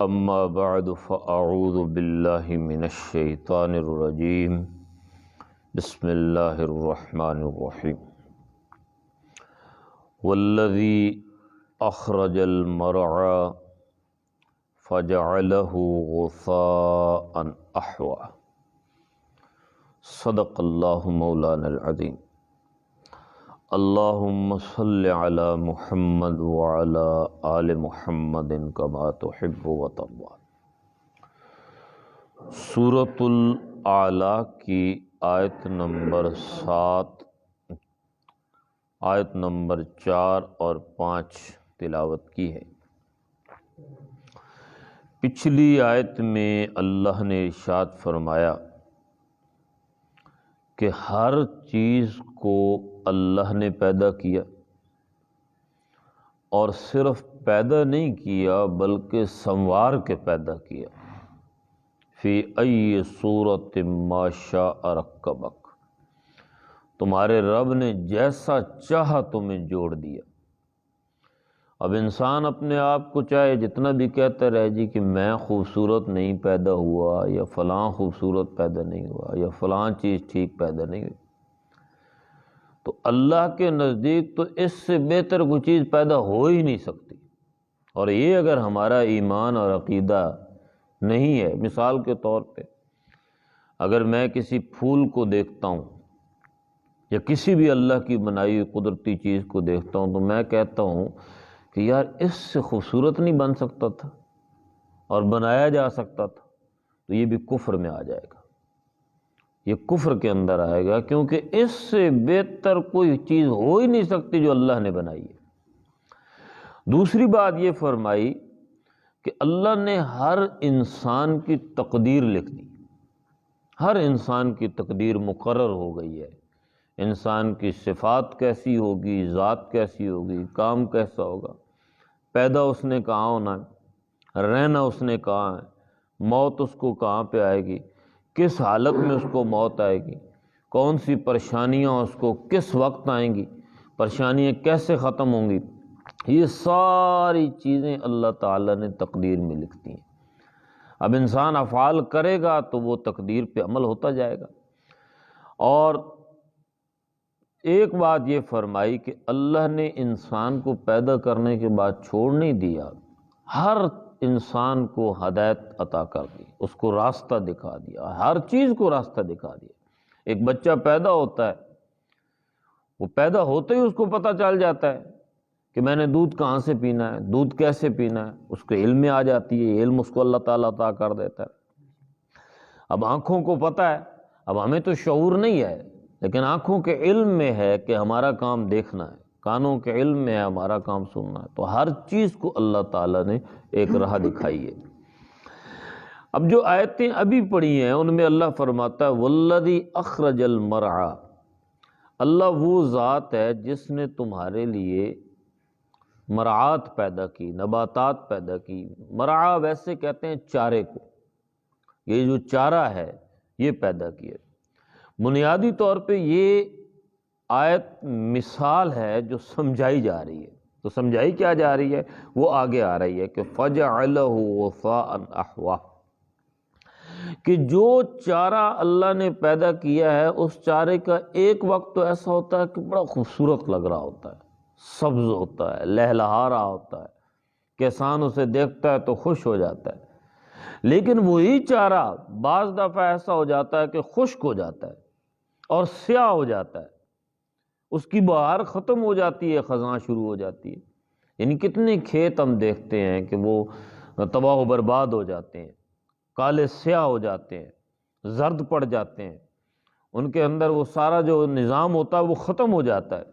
اما بعد فاعوذ باللہ من الشیطان الرجیم بسم اللہ الرحمن الرحیم والذی اخرج المرعى فجعله غثاء احوى صدق اللہ مولانا العظیم۔ اللہم صل علی محمد وعلی آل محمد کما تحب و ترضی۔ سورۃ الاعلیٰ کی آیت نمبر 7، آیت نمبر 4 اور 5 تلاوت کی ہے۔ پچھلی آیت میں اللہ نے ارشاد فرمایا کہ ہر چیز کو اللہ نے پیدا کیا، اور صرف پیدا نہیں کیا بلکہ سنوار کے پیدا کیا۔ فی ای صورت ما شاء رکبک، تمہارے رب نے جیسا چاہا تمہیں جوڑ دیا۔ اب انسان اپنے آپ کو چاہے جتنا بھی کہتا رہے جی کہ میں خوبصورت نہیں پیدا ہوا، یا فلاں خوبصورت پیدا نہیں ہوا، یا فلاں چیز ٹھیک پیدا نہیں ہوئی، تو اللہ کے نزدیک تو اس سے بہتر کوئی چیز پیدا ہو ہی نہیں سکتی۔ اور یہ اگر ہمارا ایمان اور عقیدہ نہیں ہے، مثال کے طور پہ اگر میں کسی پھول کو دیکھتا ہوں یا کسی بھی اللہ کی بنائی ہوئی قدرتی چیز کو دیکھتا ہوں، تو میں کہتا ہوں کہ یار اس سے خوبصورت نہیں بن سکتا تھا اور بنایا جا سکتا تھا، تو یہ بھی کفر میں آ جائے گا، یہ کفر کے اندر آئے گا، کیونکہ اس سے بہتر کوئی چیز ہو ہی نہیں سکتی جو اللہ نے بنائی ہے۔ دوسری بات یہ فرمائی کہ اللہ نے ہر انسان کی تقدیر لکھ دی، ہر انسان کی تقدیر مقرر ہو گئی ہے۔ انسان کی صفات کیسی ہوگی، ذات کیسی ہوگی، کام کیسا ہوگا، پیدا اس نے کہاں ہونا ہے، رہنا اس نے کہاں ہے، موت اس کو کہاں پہ آئے گی، کس حالت میں اس کو موت آئے گی، کون سی پریشانیاں اس کو کس وقت آئیں گی، پریشانیاں کیسے ختم ہوں گی، یہ ساری چیزیں اللہ تعالیٰ نے تقدیر میں لکھ دی ہیں۔ اب انسان افعال کرے گا تو وہ تقدیر پہ عمل ہوتا جائے گا۔ اور ایک بات یہ فرمائی کہ اللہ نے انسان کو پیدا کرنے کے بعد چھوڑ نہیں دیا، ہر انسان کو ہدایت عطا کر دی، اس کو راستہ دکھا دیا، ہر چیز کو راستہ دکھا دیا۔ ایک بچہ پیدا ہوتا ہے، وہ پیدا ہوتے ہی اس کو پتہ چل جاتا ہے کہ میں نے دودھ کہاں سے پینا ہے، دودھ کیسے پینا ہے، اس کے علم میں آ جاتی ہے، علم اس کو اللہ تعالیٰ عطا کر دیتا ہے۔ اب آنکھوں کو پتہ ہے، اب ہمیں تو شعور نہیں ہے، لیکن آنکھوں کے علم میں ہے کہ ہمارا کام دیکھنا ہے، کانوں کے علم میں ہے ہمارا کام سننا ہے۔ تو ہر چیز کو اللہ تعالیٰ نے ایک راہ دکھائی ہے۔ اب جو آیتیں ابھی پڑھی ہیں ان میں اللہ فرماتا ہے والذی اخرج المرعى، اللہ وہ ذات ہے جس نے تمہارے لیے مرعات پیدا کی، نباتات پیدا کی۔ مرعا ویسے کہتے ہیں چارے کو، یہ جو چارہ ہے یہ پیدا کیا۔ بنیادی طور پہ یہ آیت مثال ہے جو سمجھائی جا رہی ہے، تو سمجھائی کیا جا رہی ہے وہ آگے آ رہی ہے کہ فَجَعَلَهُ غُثَاءً أَحْوَىٰ، کہ جو چارہ اللہ نے پیدا کیا ہے اس چارے کا ایک وقت تو ایسا ہوتا ہے کہ بڑا خوبصورت لگ رہا ہوتا ہے، سبز ہوتا ہے، لہلہا رہا ہوتا ہے، کسان اسے دیکھتا ہے تو خوش ہو جاتا ہے۔ لیکن وہی چارہ بعض دفعہ ایسا ہو جاتا ہے کہ خشک ہو جاتا ہے اور سیاہ ہو جاتا ہے، اس کی بہار ختم ہو جاتی ہے، خزاں شروع ہو جاتی ہے۔ یعنی کتنے کھیت ہم دیکھتے ہیں کہ وہ تباہ و برباد ہو جاتے ہیں، کالے سیاہ ہو جاتے ہیں، زرد پڑ جاتے ہیں، ان کے اندر وہ سارا جو نظام ہوتا ہے وہ ختم ہو جاتا ہے۔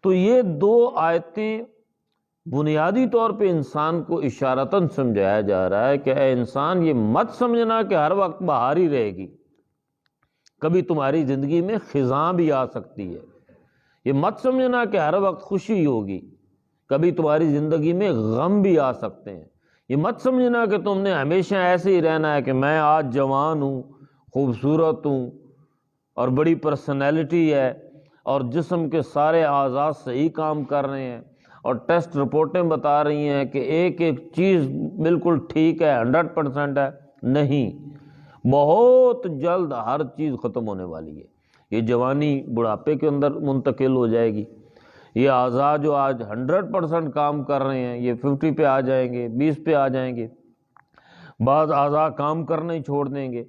تو یہ دو آیتیں بنیادی طور پہ انسان کو اشارتاً سمجھایا جا رہا ہے کہ اے انسان یہ مت سمجھنا کہ ہر وقت بہار ہی رہے گی، کبھی تمہاری زندگی میں خزاں بھی آ سکتی ہے۔ یہ مت سمجھنا کہ ہر وقت خوشی ہوگی، کبھی تمہاری زندگی میں غم بھی آ سکتے ہیں۔ یہ مت سمجھنا کہ تم نے ہمیشہ ایسے ہی رہنا ہے کہ میں آج جوان ہوں، خوبصورت ہوں اور بڑی پرسنالٹی ہے اور جسم کے سارے اعضاء صحیح کام کر رہے ہیں اور ٹیسٹ رپورٹیں بتا رہی ہیں کہ ایک ایک چیز بالکل ٹھیک ہے، 100% ہے، نہیں، بہت جلد ہر چیز ختم ہونے والی ہے۔ یہ جوانی بڑھاپے کے اندر منتقل ہو جائے گی، یہ اعضاء جو آج 100% کام کر رہے ہیں یہ 50 پہ آ جائیں گے، 20 پہ آ جائیں گے، بعض اعضاء کام کرنا ہی چھوڑ دیں گے۔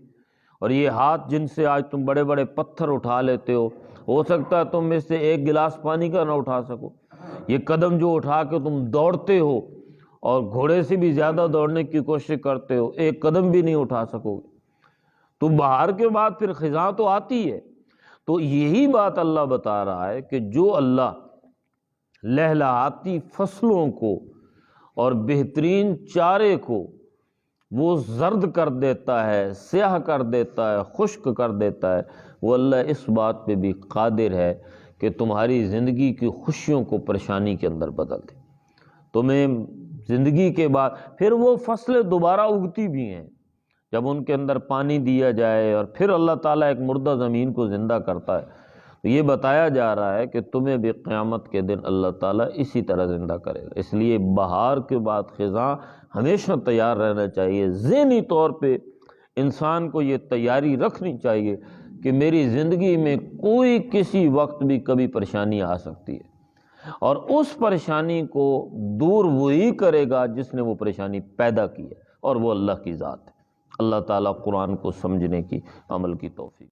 اور یہ ہاتھ جن سے آج تم بڑے بڑے پتھر اٹھا لیتے ہو سکتا ہے تم اس سے ایک گلاس پانی کا نہ اٹھا سکو۔ یہ قدم جو اٹھا کے تم دوڑتے ہو اور گھوڑے سے بھی زیادہ دوڑنے کی کوشش کرتے ہو، ایک قدم بھی نہیں اٹھا سکو گے۔ تو بہار کے بعد پھر خزاں تو آتی ہے۔ تو یہی بات اللہ بتا رہا ہے کہ جو اللہ لہلہاتی فصلوں کو اور بہترین چارے کو وہ زرد کر دیتا ہے، سیاہ کر دیتا ہے، خشک کر دیتا ہے، وہ اللہ اس بات پہ بھی قادر ہے کہ تمہاری زندگی کی خوشیوں کو پریشانی کے اندر بدل دے۔ تمہیں زندگی کے بعد پھر وہ فصلیں دوبارہ اگتی بھی ہیں جب ان کے اندر پانی دیا جائے، اور پھر اللہ تعالیٰ ایک مردہ زمین کو زندہ کرتا ہے۔ تو یہ بتایا جا رہا ہے کہ تمہیں بھی قیامت کے دن اللہ تعالیٰ اسی طرح زندہ کرے گا۔ اس لیے بہار کے بعد خزاں ہمیشہ تیار رہنا چاہیے۔ ذہنی طور پہ انسان کو یہ تیاری رکھنی چاہیے کہ میری زندگی میں کوئی کسی وقت بھی کبھی پریشانی آ سکتی ہے، اور اس پریشانی کو دور وہی کرے گا جس نے وہ پریشانی پیدا کی ہے، اور وہ اللہ کی ذات ہے۔ اللہ تعالیٰ قرآن کو سمجھنے کی، عمل کی توفیق۔